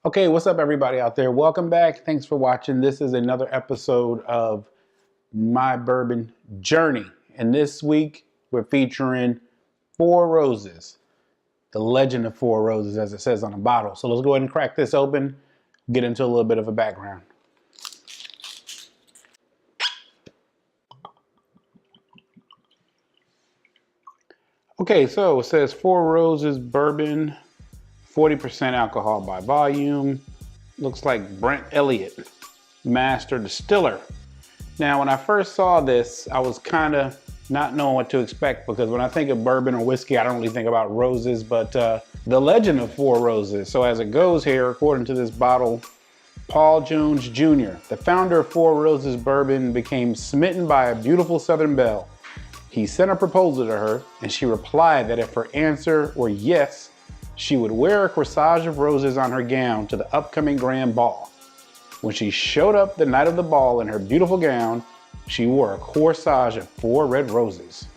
Okay, what's up, everybody out there? Welcome back. Thanks for watching. This is another episode of my bourbon journey. And this week, we're featuring Four Roses, the legend of Four Roses, as it says on the bottle. So let's go ahead and crack this open, get into a little bit of a background. Okay, so it says Four Roses bourbon, 40% alcohol by volume. Looks like Brent Elliott, master distiller. Now, when I first saw this, I was kind of not knowing what to expect, because when I think of bourbon or whiskey, I don't really think about roses, but the legend of Four Roses. So as it goes here, according to this bottle, Paul Jones Jr., the founder of Four Roses Bourbon, became smitten by a beautiful Southern belle. He sent a proposal to her, and she replied that if her answer were yes, she would wear a corsage of roses on her gown to the upcoming grand ball. When she showed up the night of the ball in her beautiful gown, she wore a corsage of 4 red roses.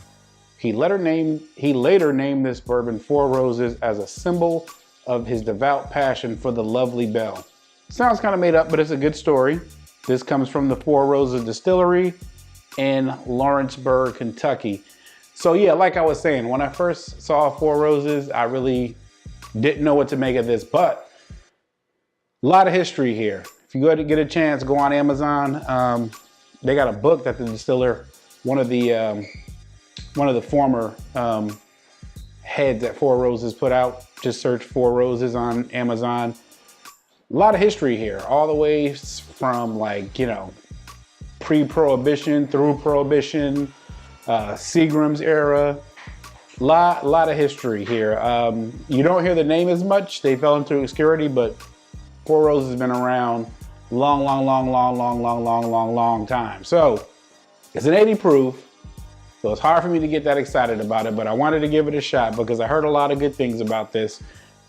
He later named this bourbon Four Roses as a symbol of his devout passion for the lovely belle. Sounds kind of made up, but it's a good story. This comes from the Four Roses Distillery in Lawrenceburg, Kentucky. So yeah, like I was saying, when I first saw Four Roses, I really didn't know what to make of this, but a lot of history here. If you go to get a chance, go on Amazon. They got a book that the distiller, one of the former heads at Four Roses put out. Just search Four Roses on Amazon. A lot of history here, all the way from, like, you know, pre-Prohibition through Prohibition, Seagram's era. Lot of history here. You don't hear the name as much. They fell into obscurity, but Four Roses has been around long time. So it's an 80 proof. So it's hard for me to get that excited about it, but I wanted to give it a shot because I heard a lot of good things about this.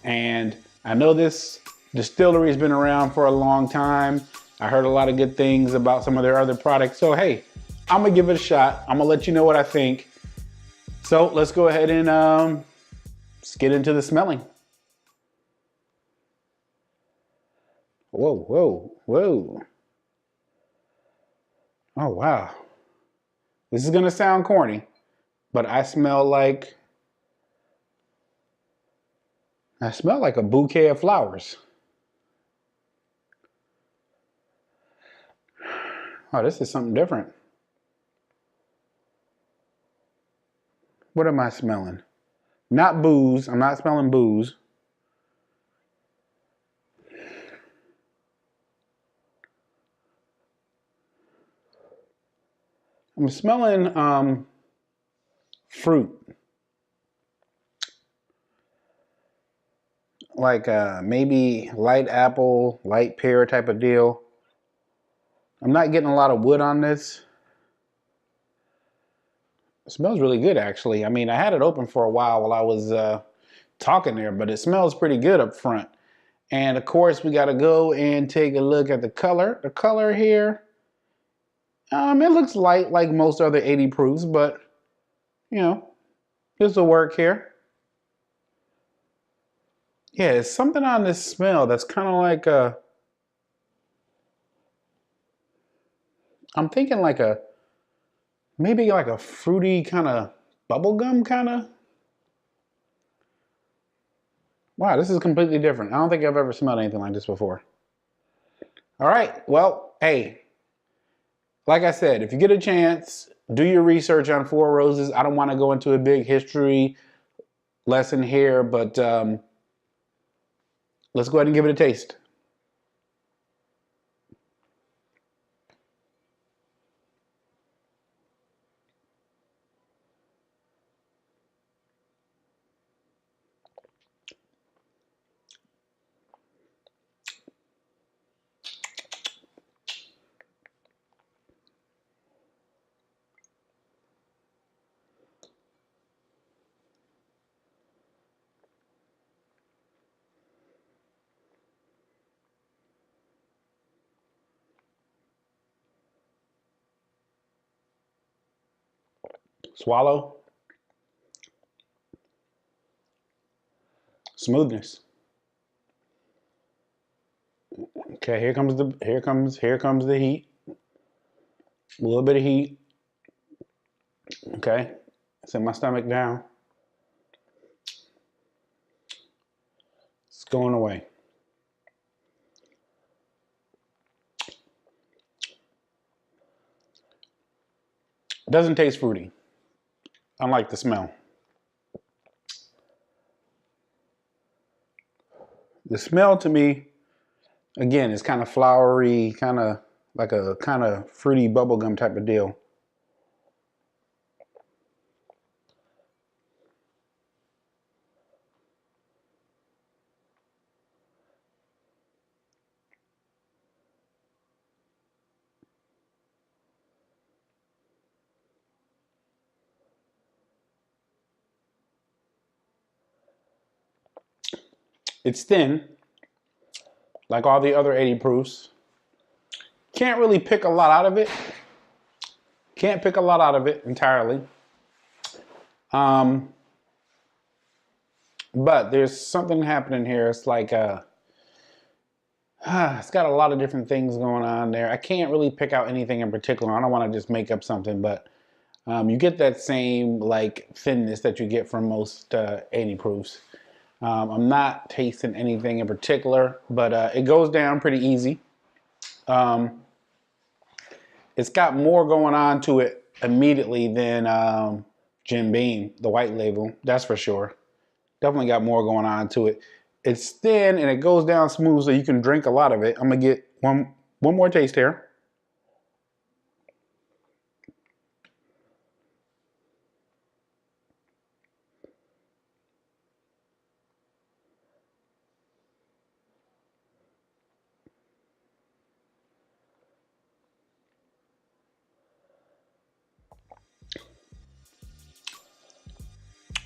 And I know this distillery has been around for a long time. I heard a lot of good things about some of their other products. So hey, I'm gonna give it a shot. I'm gonna let you know what I think. So let's go ahead and let's get into the smelling. Whoa. Oh, wow. This is gonna sound corny, but I smell like a bouquet of flowers. Oh, this is something different. What am I smelling? Not booze. I'm not smelling booze. I'm smelling fruit. Like maybe light apple, light pear type of deal. I'm not getting a lot of wood on this. It smells really good, actually. I mean, I had it open for a while I was talking there, but it smells pretty good up front. And of course, we got to go and take a look at the color. The color here, it looks light like most other 80 proofs, but you know, this will work here. Yeah, there's something on this smell that's kind of like I'm thinking like maybe like a fruity kind of bubblegum kind of. Wow, this is completely different. I don't think I've ever smelled anything like this before. All right, well, hey, like I said, if you get a chance, do your research on Four Roses. I don't want to go into a big history lesson here, but let's go ahead and give it a taste. Swallow. Smoothness. Okay, here comes the heat. A little bit of heat. Okay, set my stomach down. It's going away. It doesn't taste fruity. I like the smell. The smell to me, again, is kind of flowery, kind of like a kind of fruity bubblegum type of deal. It's thin, like all the other 80 proofs. Can't really pick a lot out of it. Can't pick a lot out of it entirely. But there's something happening here. It's like it's got a lot of different things going on there. I can't really pick out anything in particular. I don't want to just make up something, but you get that same like thinness that you get from most 80 proofs. I'm not tasting anything in particular, but it goes down pretty easy. It's got more going on to it immediately than Jim Beam, the white label, that's for sure. Definitely got more going on to it. It's thin and it goes down smooth, so you can drink a lot of it. I'm gonna get one more taste here.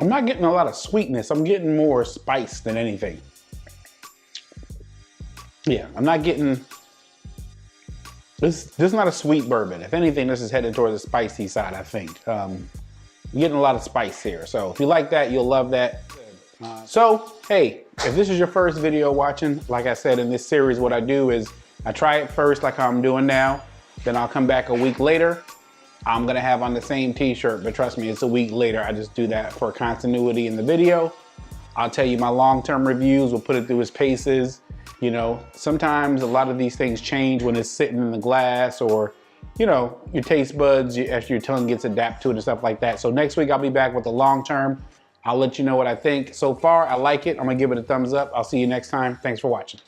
I'm not getting a lot of sweetness. I'm getting more spice than anything. Yeah, I'm not getting, this is not a sweet bourbon. If anything, this is headed towards the spicy side, I think. You're getting a lot of spice here. So if you like that, you'll love that. So, hey, if this is your first video watching, like I said in this series, what I do is I try it first like how I'm doing now. Then I'll come back a week later. I'm gonna have on the same t-shirt, but trust me, it's a week later. I just do that for continuity in the video. I'll tell you my long-term reviews. We'll put it through its paces. You know, sometimes a lot of these things change when it's sitting in the glass, or, you know, your taste buds, as your tongue gets adapted to it and stuff like that. So next week I'll be back with the long-term. I'll let you know what I think. So far, I like it. I'm gonna give it a thumbs up. I'll see you next time. Thanks for watching.